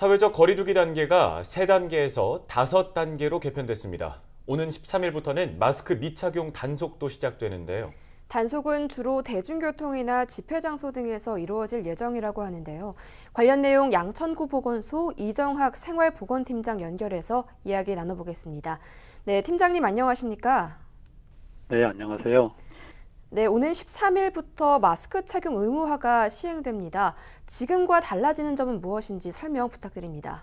사회적 거리두기 단계가 3단계에서 5단계로 개편됐습니다. 오는 13일부터는 마스크 미착용 단속도 시작되는데요. 단속은 주로 대중교통이나 집회 장소 등에서 이루어질 예정이라고 하는데요. 관련 내용 양천구 보건소 이정학 생활보건팀장 연결해서 이야기 나눠보겠습니다. 네, 팀장님 안녕하십니까? 네, 안녕하세요. 네, 오는 13일부터 마스크 착용 의무화가 시행됩니다. 지금과 달라지는 점은 무엇인지 설명 부탁드립니다.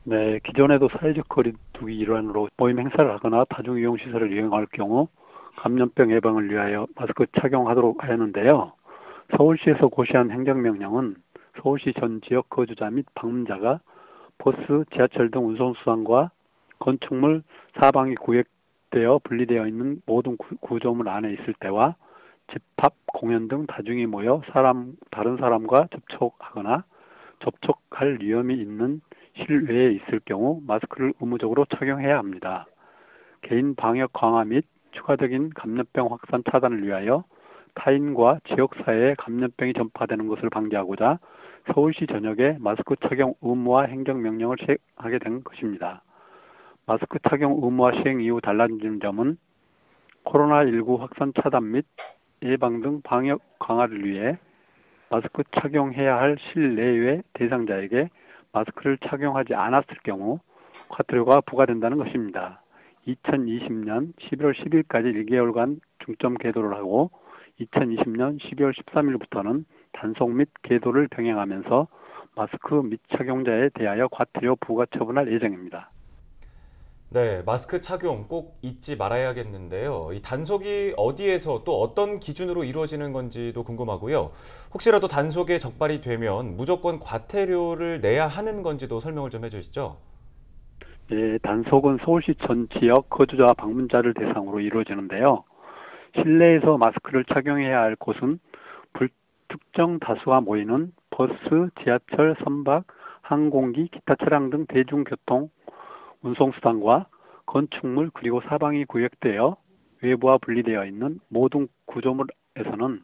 네, 기존에도 사회적 거리두기 일환으로 모임 행사를 하거나 다중이용시설을 이용할 경우 감염병 예방을 위하여 마스크 착용하도록 하였는데요. 서울시에서 고시한 행정명령은 서울시 전 지역 거주자 및 방문자가 버스, 지하철 등 운송수단과 건축물 사방이 구획되어 분리되어 있는 모든 구조물 안에 있을 때와 집합, 공연 등 다중이 모여 다른 사람과 접촉하거나 접촉할 위험이 있는 실외에 있을 경우 마스크를 의무적으로 착용해야 합니다. 개인 방역 강화 및 추가적인 감염병 확산 차단을 위하여 타인과 지역사회에 감염병이 전파되는 것을 방지하고자 서울시 전역에 마스크 착용 의무화 행정명령을 시행하게 된 것입니다. 마스크 착용 의무화 시행 이후 달라진 점은 코로나19 확산 차단 및 예방 등 방역 강화를 위해 마스크 착용해야 할 실내외 대상자에게 마스크를 착용하지 않았을 경우 과태료가 부과된다는 것입니다. 2020년 11월 10일까지 1개월간 중점 계도를 하고 2020년 12월 13일부터는 단속 및 계도를 병행하면서 마스크 미착용자에 대하여 과태료 부과 처분할 예정입니다. 네, 마스크 착용 꼭 잊지 말아야겠는데요. 이 단속이 어디에서 또 어떤 기준으로 이루어지는 건지도 궁금하고요. 혹시라도 단속에 적발이 되면 무조건 과태료를 내야 하는 건지도 설명을 좀 해주시죠. 예, 단속은 서울시 전 지역 거주자 방문자를 대상으로 이루어지는데요. 실내에서 마스크를 착용해야 할 곳은 불특정 다수가 모이는 버스, 지하철, 선박, 항공기, 기타 차량 등 대중교통 운송수단과 건축물 그리고 사방이 구획되어 외부와 분리되어 있는 모든 구조물에서는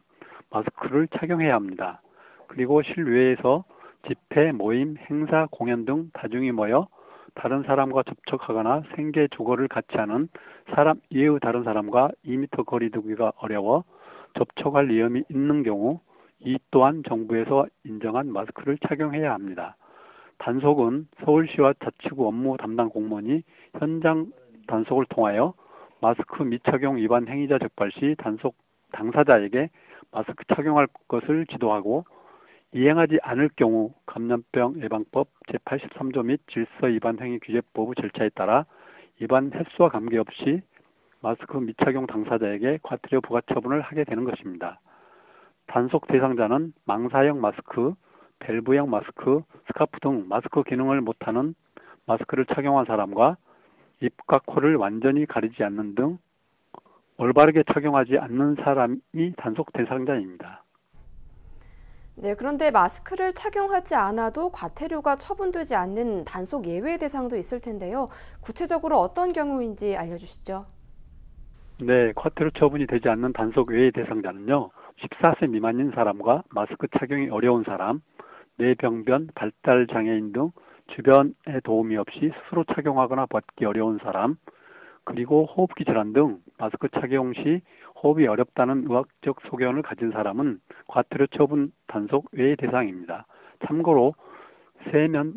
마스크를 착용해야 합니다. 그리고 실외에서 집회, 모임, 행사, 공연 등 다중이 모여 다른 사람과 접촉하거나 생계 주거를 같이 하는 사람 이외의 다른 사람과 2m 거리 두기가 어려워 접촉할 위험이 있는 경우 이 또한 정부에서 인정한 마스크를 착용해야 합니다. 단속은 서울시와 자치구 업무 담당 공무원이 현장 단속을 통하여 마스크 미착용 위반 행위자 적발 시 단속 당사자에게 마스크 착용할 것을 지도하고 이행하지 않을 경우 감염병 예방법 제83조 및 질서 위반 행위 규제법 절차에 따라 위반 횟수와 관계없이 마스크 미착용 당사자에게 과태료 부과 처분을 하게 되는 것입니다. 단속 대상자는 망사형 마스크, 밸브형 마스크, 스카프 등 마스크 기능을 못하는 마스크를 착용한 사람과 입과 코를 완전히 가리지 않는 등 올바르게 착용하지 않는 사람이 단속 대상자입니다. 네, 그런데 마스크를 착용하지 않아도 과태료가 처분되지 않는 단속 예외 대상도 있을 텐데요. 구체적으로 어떤 경우인지 알려주시죠. 네, 과태료 처분이 되지 않는 단속 외의 대상자는요. 14세 미만인 사람과 마스크 착용이 어려운 사람, 뇌병변, 발달 장애인 등 주변에 도움이 없이 스스로 착용하거나 벗기 어려운 사람, 그리고 호흡기 질환 등 마스크 착용 시 호흡이 어렵다는 의학적 소견을 가진 사람은 과태료 처분 단속 외의 대상입니다. 참고로 세면,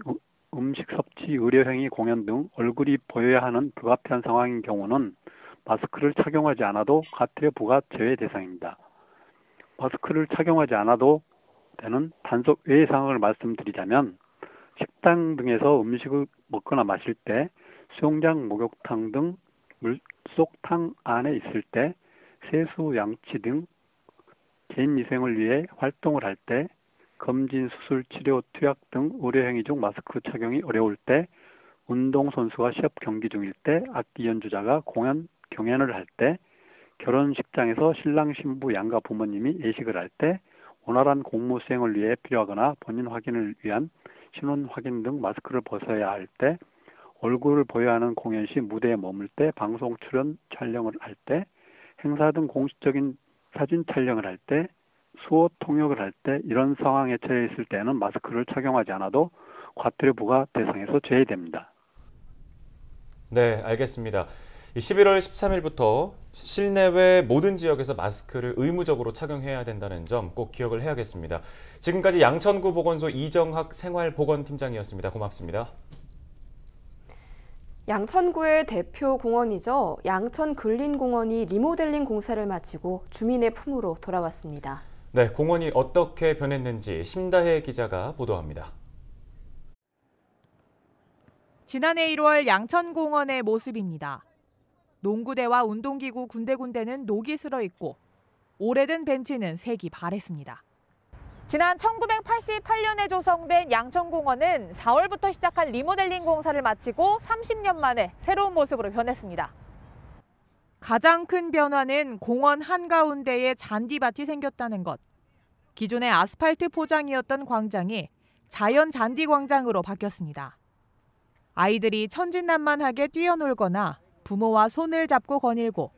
음식 섭취, 의료 행위, 공연 등 얼굴이 보여야 하는 불가피한 상황인 경우는 마스크를 착용하지 않아도 과태료 부과 제외 대상입니다. 마스크를 착용하지 않아도 되는 단속 외의 상황을 말씀드리자면 식당 등에서 음식을 먹거나 마실 때, 수영장, 목욕탕 등 물속탕 안에 있을 때, 세수, 양치 등 개인위생을 위해 활동을 할 때, 검진, 수술, 치료, 투약 등 의료행위 중 마스크 착용이 어려울 때, 운동선수가 시합 경기 중일 때, 악기 연주자가 경연을 할 때, 결혼식장에서 신랑 신부 양가 부모님이 예식을 할 때, 원활한 공무 수행을 위해 필요하거나 본인 확인을 위한 신원 확인 등 마스크를 벗어야 할 때, 얼굴을 보여야 하는 공연 시 무대에 머물 때, 방송 출연 촬영을 할 때, 행사 등 공식적인 사진 촬영을 할 때, 수어 통역을 할 때 이런 상황에 처해 있을 때는 마스크를 착용하지 않아도 과태료 부과 대상에서 제외됩니다. 네, 알겠습니다. 11월 13일부터 실내외 모든 지역에서 마스크를 의무적으로 착용해야 된다는 점 꼭 기억을 해야겠습니다. 지금까지 양천구 보건소 이정학 생활보건팀장이었습니다. 고맙습니다. 양천구의 대표 공원이죠. 양천근린공원이 리모델링 공사를 마치고 주민의 품으로 돌아왔습니다. 네, 공원이 어떻게 변했는지 심다혜 기자가 보도합니다. 지난해 1월 양천공원의 모습입니다. 농구대와 운동기구 군데군데는 녹이 슬어 있고 오래된 벤치는 색이 바랬습니다. 지난 1988년에 조성된 양천공원은 4월부터 시작한 리모델링 공사를 마치고 30년 만에 새로운 모습으로 변했습니다. 가장 큰 변화는 공원 한가운데에 잔디밭이 생겼다는 것. 기존의 아스팔트 포장이었던 광장이 자연 잔디 광장으로 바뀌었습니다. 아이들이 천진난만하게 뛰어놀거나 부모와 손을 잡고 거닐고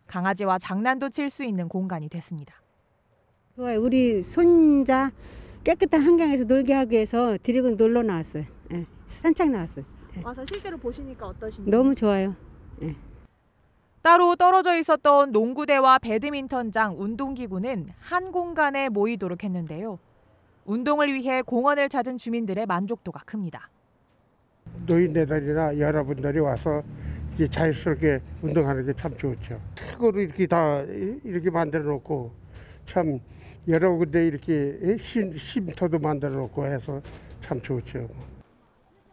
강아지와 장난도 칠 수 있는 공간이 됐습니다. 좋아요. 우리 손자 깨끗한 환경에서 놀게 하기 위해서 데리고 놀러 나왔어요. 예, 산책 나왔어요. 예. 와서 실제로 보시니까 어떠신지? 너무 좋아요. 예. 따로 떨어져 있었던 농구대와 배드민턴장, 운동기구는 한 공간에 모이도록 했는데요. 운동을 위해 공원을 찾은 주민들의 만족도가 큽니다. 노인네들이나 여러분들이 와서 이게 자유스럽게 운동하는 게 참 좋죠. 흙으로 이렇게 다 이렇게 만들어 놓고 참 여러 군데 이렇게 쉼터도 만들어 놓고 해서 참 좋죠.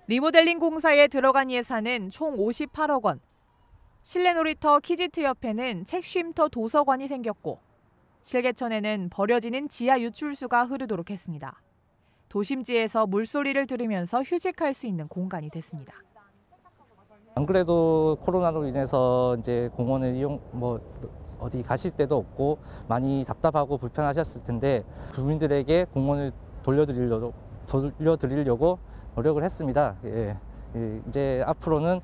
리모델링 공사에 들어간 예산은 총 58억 원. 실내 놀이터 키지트 옆에는 책 쉼터 도서관이 생겼고 실개천에는 버려지는 지하 유출수가 흐르도록 했습니다. 도심지에서 물소리를 들으면서 휴식할 수 있는 공간이 됐습니다. 안 그래도 코로나로 인해서 이제 공원을 어디 가실 데도 없고 많이 답답하고 불편하셨을 텐데 주민들에게 공원을 돌려드리려고 노력을 했습니다. 예. 이제 앞으로는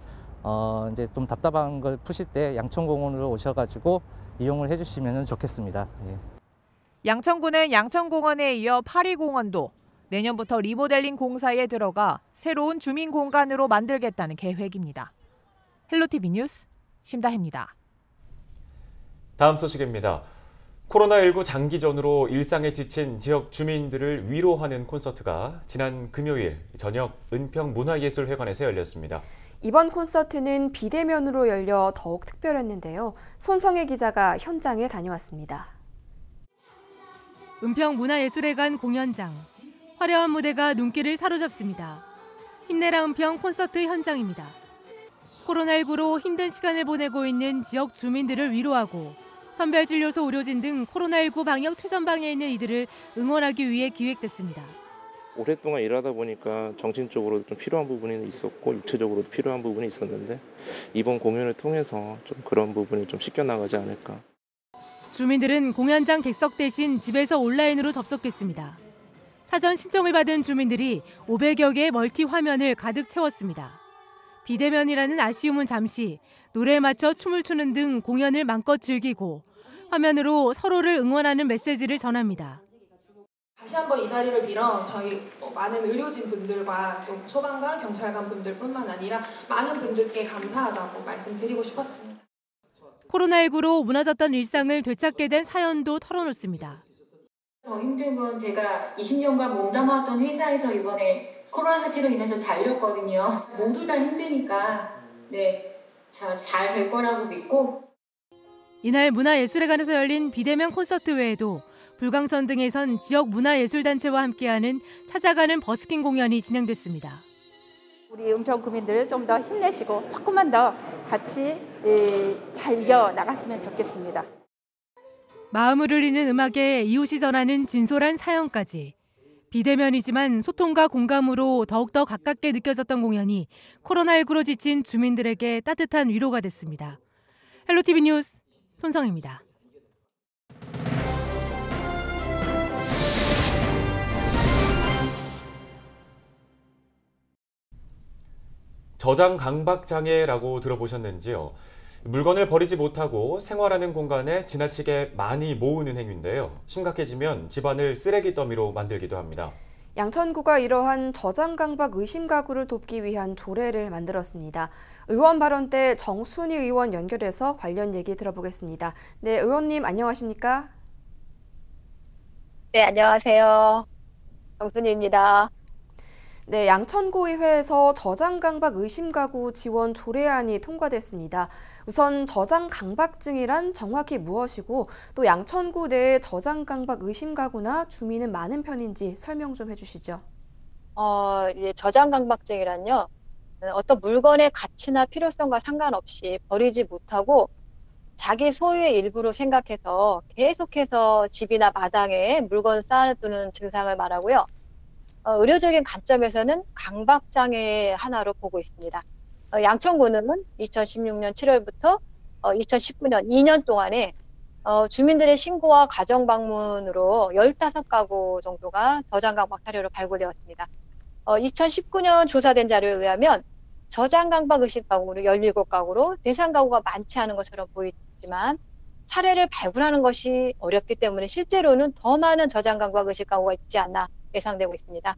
이제 좀 답답한 걸 푸실 때 양천공원으로 오셔가지고 이용을 해주시면 좋겠습니다. 예. 양천구는 양천공원에 이어 파리공원도 내년부터 리모델링 공사에 들어가 새로운 주민 공간으로 만들겠다는 계획입니다. 헬로티비 뉴스 심다혜입니다. 다음 소식입니다. 코로나19 장기전으로 일상에 지친 지역 주민들을 위로하는 콘서트가 지난 금요일 저녁 은평문화예술회관에서 열렸습니다. 이번 콘서트는 비대면으로 열려 더욱 특별했는데요. 손성혜 기자가 현장에 다녀왔습니다. 은평문화예술회관 공연장. 화려한 무대가 눈길을 사로잡습니다. 힘내라 은평 콘서트 현장입니다. 코로나19로 힘든 시간을 보내고 있는 지역 주민들을 위로하고 선별진료소 의료진 등 코로나19 방역 최전방에 있는 이들을 응원하기 위해 기획됐습니다. 오랫동안 일하다 보니까 정신적으로도 좀 필요한 부분이 있었고 육체적으로도 필요한 부분이 있었는데 이번 공연을 통해서 좀 그런 부분이 좀 씻겨나가지 않을까. 주민들은 공연장 객석 대신 집에서 온라인으로 접속했습니다. 사전 신청을 받은 주민들이 500여 개의 멀티 화면을 가득 채웠습니다. 비대면이라는 아쉬움은 잠시 노래에 맞춰 춤을 추는 등 공연을 마음껏 즐기고 화면으로 서로를 응원하는 메시지를 전합니다. 다시 한번 이 자리를 빌어 저희 많은 의료진 분들과 또 소방관, 경찰관 분들뿐만 아니라 많은 분들께 감사하다고 말씀드리고 싶었습니다. 코로나19로 무너졌던 일상을 되찾게 된 사연도 털어놓습니다. 더 힘든 건 제가 20년간 몸담았던 회사에서 이번에 코로나 사태로 인해서 잘렸거든요. 모두 다 힘드니까 잘 될 거라고 믿고. 이날 문화예술회관에서 열린 비대면 콘서트 외에도 불광천 등에선 지역 문화예술단체와 함께하는 찾아가는 버스킹 공연이 진행됐습니다. 우리 은평 구민들 좀 더 힘내시고 조금만 더 같이 잘 이겨나갔으면 좋겠습니다. 마음을 울리는 음악에 이웃이 전하는 진솔한 사연까지. 비대면이지만 소통과 공감으로 더욱더 가깝게 느껴졌던 공연이 코로나19로 지친 주민들에게 따뜻한 위로가 됐습니다. 헬로티비 뉴스 손성혜입니다. 저장 강박 장애라고 들어보셨는지요? 물건을 버리지 못하고 생활하는 공간에 지나치게 많이 모으는 행위인데요. 심각해지면 집안을 쓰레기 더미로 만들기도 합니다. 양천구가 이러한 저장강박 의심 가구를 돕기 위한 조례를 만들었습니다. 의원 발언 때 정순희 의원 연결해서 관련 얘기 들어보겠습니다. 네, 의원님 안녕하십니까? 네, 안녕하세요. 정순희입니다. 네, 양천구의회에서 저장강박 의심 가구 지원 조례안이 통과됐습니다. 우선 저장강박증이란 정확히 무엇이고 또 양천구 내에 저장강박 의심 가구나 주민은 많은 편인지 설명 좀 해주시죠. 저장강박증이란요. 어떤 물건의 가치나 필요성과 상관없이 버리지 못하고 자기 소유의 일부로 생각해서 계속해서 집이나 마당에 물건을 쌓아두는 증상을 말하고요. 의료적인 관점에서는 강박장애의 하나로 보고 있습니다. 양천구는 2016년 7월부터 2019년 2년 동안에 주민들의 신고와 가정방문으로 15가구 정도가 저장강박 사례로 발굴되었습니다. 2019년 조사된 자료에 의하면 저장강박 의심 가구로 17가구로 대상 가구가 많지 않은 것처럼 보이지만 사례를 발굴하는 것이 어렵기 때문에 실제로는 더 많은 저장강박 의심 가구가 있지 않나 예상되고 있습니다.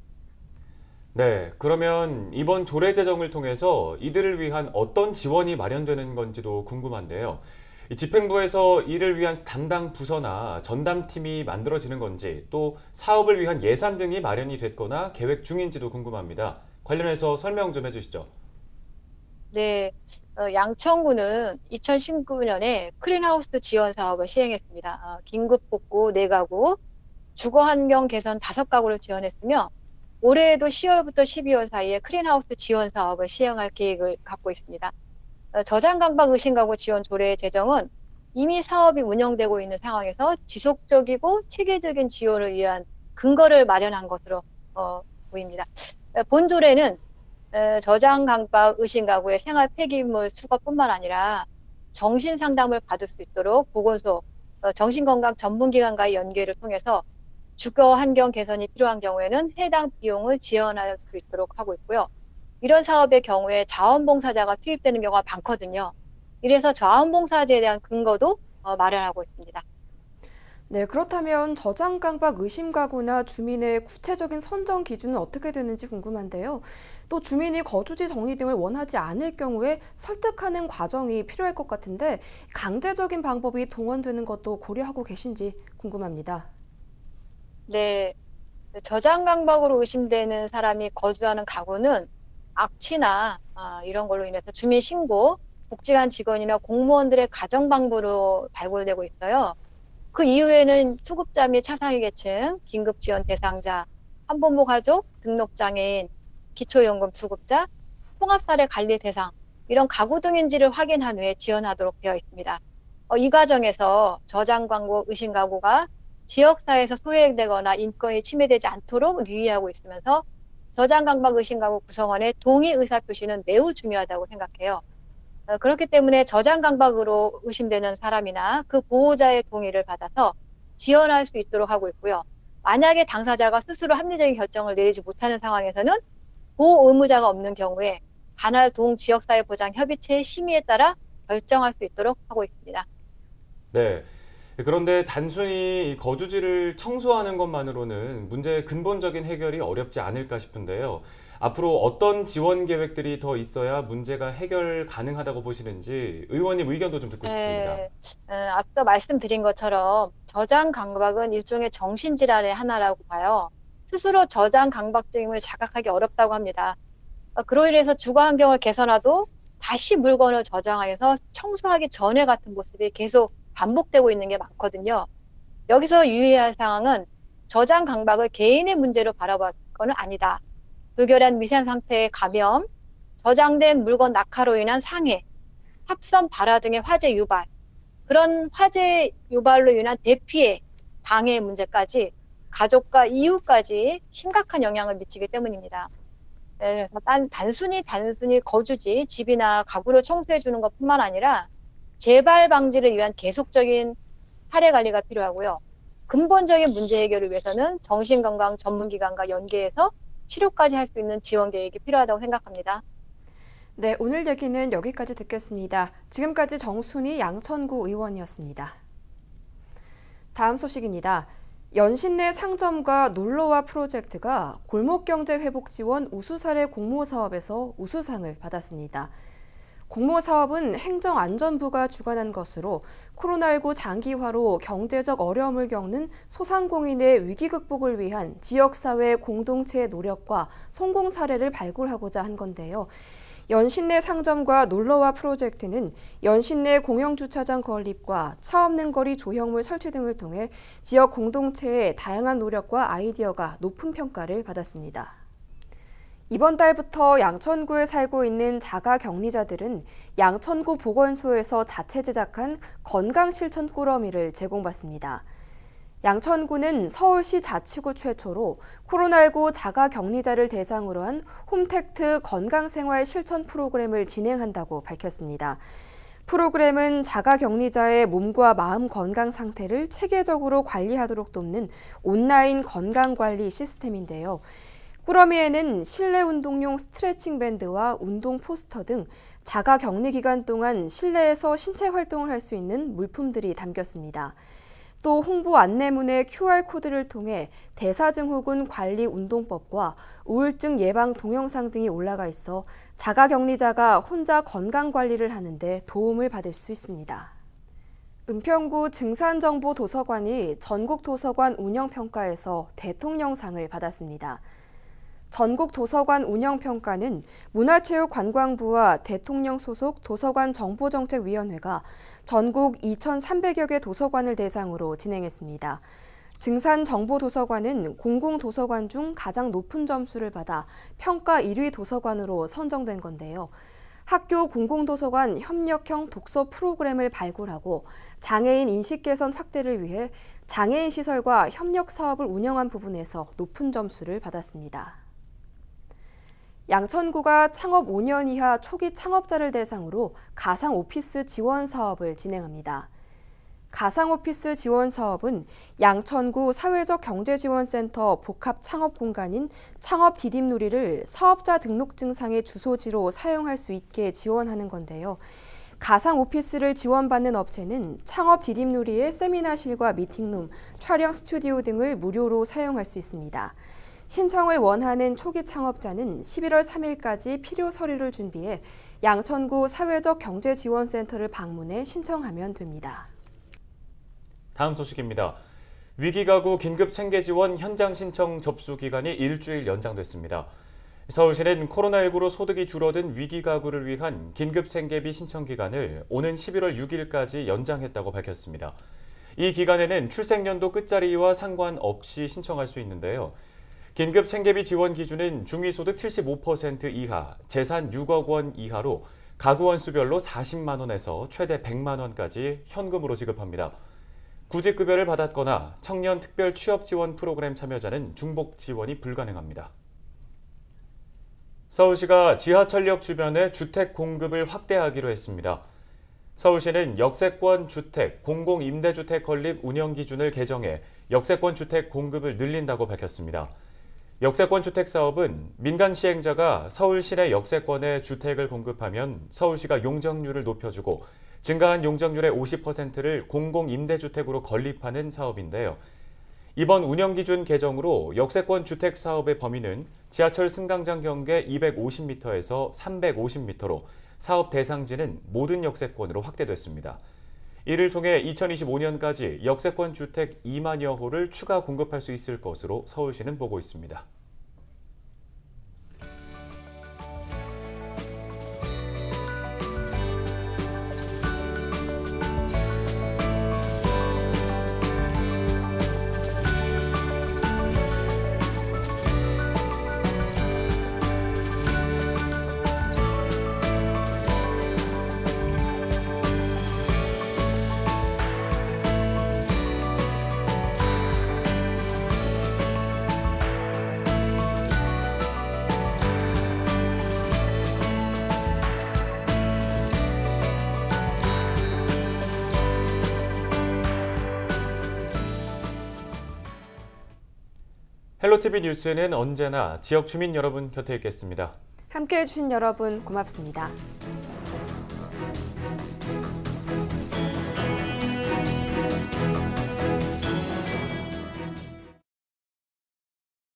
네, 그러면 이번 조례 제정을 통해서 이들을 위한 어떤 지원이 마련되는 건지도 궁금한데요. 집행부에서 이를 위한 담당 부서나 전담팀이 만들어지는 건지 또 사업을 위한 예산 등이 마련이 됐거나 계획 중인지도 궁금합니다. 관련해서 설명 좀 해주시죠. 네, 양천구는 2019년에 클린하우스 지원 사업을 시행했습니다. 긴급복구 4가구, 주거환경 개선 5가구를 지원했으며 올해에도 10월부터 12월 사이에 클린하우스 지원 사업을 시행할 계획을 갖고 있습니다. 저장강박 의심 가구 지원 조례 제정은 이미 사업이 운영되고 있는 상황에서 지속적이고 체계적인 지원을 위한 근거를 마련한 것으로 보입니다. 본 조례는 저장강박 의심 가구의 생활 폐기물 수거뿐만 아니라 정신상담을 받을 수 있도록 보건소, 정신건강 전문기관과의 연계를 통해서 주거 환경 개선이 필요한 경우에는 해당 비용을 지원할 수 있도록 하고 있고요. 이런 사업의 경우에 자원봉사자가 투입되는 경우가 많거든요. 이래서 자원봉사제에 대한 근거도 마련하고 있습니다. 네, 그렇다면 저장강박 의심 가구나 주민의 구체적인 선정 기준은 어떻게 되는지 궁금한데요. 또 주민이 거주지 정리 등을 원하지 않을 경우에 설득하는 과정이 필요할 것 같은데 강제적인 방법이 동원되는 것도 고려하고 계신지 궁금합니다. 네, 저장강박으로 의심되는 사람이 거주하는 가구는 악취나 이런 걸로 인해서 주민 신고, 복지관 직원이나 공무원들의 가정방부로 발굴되고 있어요. 그 이후에는 수급자 및 차상위 계층, 긴급지원 대상자, 한부모 가족, 등록장애인, 기초연금 수급자, 통합사례 관리 대상, 이런 가구 등인지를 확인한 후에 지원하도록 되어 있습니다. 이 과정에서 저장강박 의심 가구가 지역사회에서 소외되거나 인권이 침해되지 않도록 유의하고 있으면서 저장강박 의심 가구 구성원의 동의 의사표시는 매우 중요하다고 생각해요. 그렇기 때문에 저장강박으로 의심되는 사람이나 그 보호자의 동의를 받아서 지원할 수 있도록 하고 있고요. 만약에 당사자가 스스로 합리적인 결정을 내리지 못하는 상황에서는 보호 의무자가 없는 경우에 관할 동지역사회보장협의체의 심의에 따라 결정할 수 있도록 하고 있습니다. 네. 그런데 단순히 거주지를 청소하는 것만으로는 문제의 근본적인 해결이 어렵지 않을까 싶은데요. 앞으로 어떤 지원 계획들이 더 있어야 문제가 해결 가능하다고 보시는지 의원님 의견도 좀 듣고 싶습니다. 앞서 말씀드린 것처럼 저장강박은 일종의 정신질환의 하나라고 봐요. 스스로 저장강박증임을 자각하기 어렵다고 합니다. 그로 인해서 주거환경을 개선하도 다시 물건을 저장하여서 청소하기 전에 같은 모습이 계속 반복되고 있는 게 많거든요. 여기서 유의해야 할 사항은 저장강박을 개인의 문제로 바라볼 건 아니다. 불결한 미세 상태의 감염, 저장된 물건 낙하로 인한 상해, 합선 발화 등의 화재 유발, 그런 화재 유발로 인한 대피해, 방해 문제까지 가족과 이웃까지 심각한 영향을 미치기 때문입니다. 그래서 단순히 거주지, 집이나 가구를 청소해 주는 것뿐만 아니라 재발 방지를 위한 계속적인 사례 관리가 필요하고요. 근본적인 문제 해결을 위해서는 정신건강 전문기관과 연계해서 치료까지 할 수 있는 지원 계획이 필요하다고 생각합니다. 네, 오늘 얘기는 여기까지 듣겠습니다. 지금까지 정순희 양천구 의원이었습니다. 다음 소식입니다. 연신내 상점과 놀러와 프로젝트가 골목경제회복지원 우수사례 공모사업에서 우수상을 받았습니다. 공모사업은 행정안전부가 주관한 것으로 코로나19 장기화로 경제적 어려움을 겪는 소상공인의 위기 극복을 위한 지역사회 공동체의 노력과 성공 사례를 발굴하고자 한 건데요. 연신내 상점과 놀러와 프로젝트는 연신내 공영주차장 건립과 차 없는 거리 조형물 설치 등을 통해 지역 공동체의 다양한 노력과 아이디어가 높은 평가를 받았습니다. 이번 달부터 양천구에 살고 있는 자가격리자들은 양천구 보건소에서 자체 제작한 건강실천 꾸러미를 제공받습니다. 양천구는 서울시 자치구 최초로 코로나19 자가격리자를 대상으로 한 홈택트 건강생활 실천 프로그램을 진행한다고 밝혔습니다. 프로그램은 자가격리자의 몸과 마음 건강 상태를 체계적으로 관리하도록 돕는 온라인 건강관리 시스템인데요. 꾸러미에는 실내 운동용 스트레칭 밴드와 운동 포스터 등 자가 격리 기간 동안 실내에서 신체 활동을 할 수 있는 물품들이 담겼습니다. 또 홍보 안내문의 QR코드를 통해 대사증후군 관리 운동법과 우울증 예방 동영상 등이 올라가 있어 자가 격리자가 혼자 건강 관리를 하는 데 도움을 받을 수 있습니다. 은평구 증산정보도서관이 전국도서관 운영평가에서 대통령상을 받았습니다. 전국도서관 운영평가는 문화체육관광부와 대통령 소속 도서관정보정책위원회가 전국 2,300여 개 도서관을 대상으로 진행했습니다. 증산정보도서관은 공공도서관 중 가장 높은 점수를 받아 평가 1위 도서관으로 선정된 건데요. 학교 공공도서관 협력형 독서 프로그램을 발굴하고 장애인 인식 개선 확대를 위해 장애인 시설과 협력 사업을 운영한 부분에서 높은 점수를 받았습니다. 양천구가 창업 5년 이하 초기 창업자를 대상으로 가상오피스 지원 사업을 진행합니다. 가상오피스 지원 사업은 양천구 사회적 경제지원센터 복합 창업 공간인 창업 디딤누리를 사업자 등록증상의 주소지로 사용할 수 있게 지원하는 건데요. 가상오피스를 지원받는 업체는 창업 디딤누리의 세미나실과 미팅룸, 촬영 스튜디오 등을 무료로 사용할 수 있습니다. 신청을 원하는 초기 창업자는 11월 3일까지 필요 서류를 준비해 양천구 사회적 경제지원센터를 방문해 신청하면 됩니다. 다음 소식입니다. 위기가구 긴급생계지원 현장 신청 접수 기간이 일주일 연장됐습니다. 서울시는 코로나19로 소득이 줄어든 위기가구를 위한 긴급생계비 신청 기간을 오는 11월 6일까지 연장했다고 밝혔습니다. 이 기간에는 출생연도 끝자리와 상관없이 신청할 수 있는데요. 긴급생계비 지원 기준은 중위소득 75% 이하, 재산 6억 원 이하로 가구 원수별로 40만 원에서 최대 100만 원까지 현금으로 지급합니다. 구직급여를 받았거나 청년 특별 취업 지원 프로그램 참여자는 중복 지원이 불가능합니다. 서울시가 지하철역 주변의 주택 공급을 확대하기로 했습니다. 서울시는 역세권 주택, 공공임대주택 건립 운영 기준을 개정해 역세권 주택 공급을 늘린다고 밝혔습니다. 역세권 주택 사업은 민간 시행자가 서울 시내 역세권에 주택을 공급하면 서울시가 용적률을 높여주고 증가한 용적률의 50%를 공공임대주택으로 건립하는 사업인데요. 이번 운영기준 개정으로 역세권 주택 사업의 범위는 지하철 승강장 경계 250m에서 350m로 사업 대상지는 모든 역세권으로 확대됐습니다. 이를 통해 2025년까지 역세권 주택 2만여 호를 추가 공급할 수 있을 것으로 서울시는 보고 있습니다. 헬로티비 뉴스는 언제나 지역 주민 여러분 곁에 있겠습니다. 함께해 주신 여러분 고맙습니다.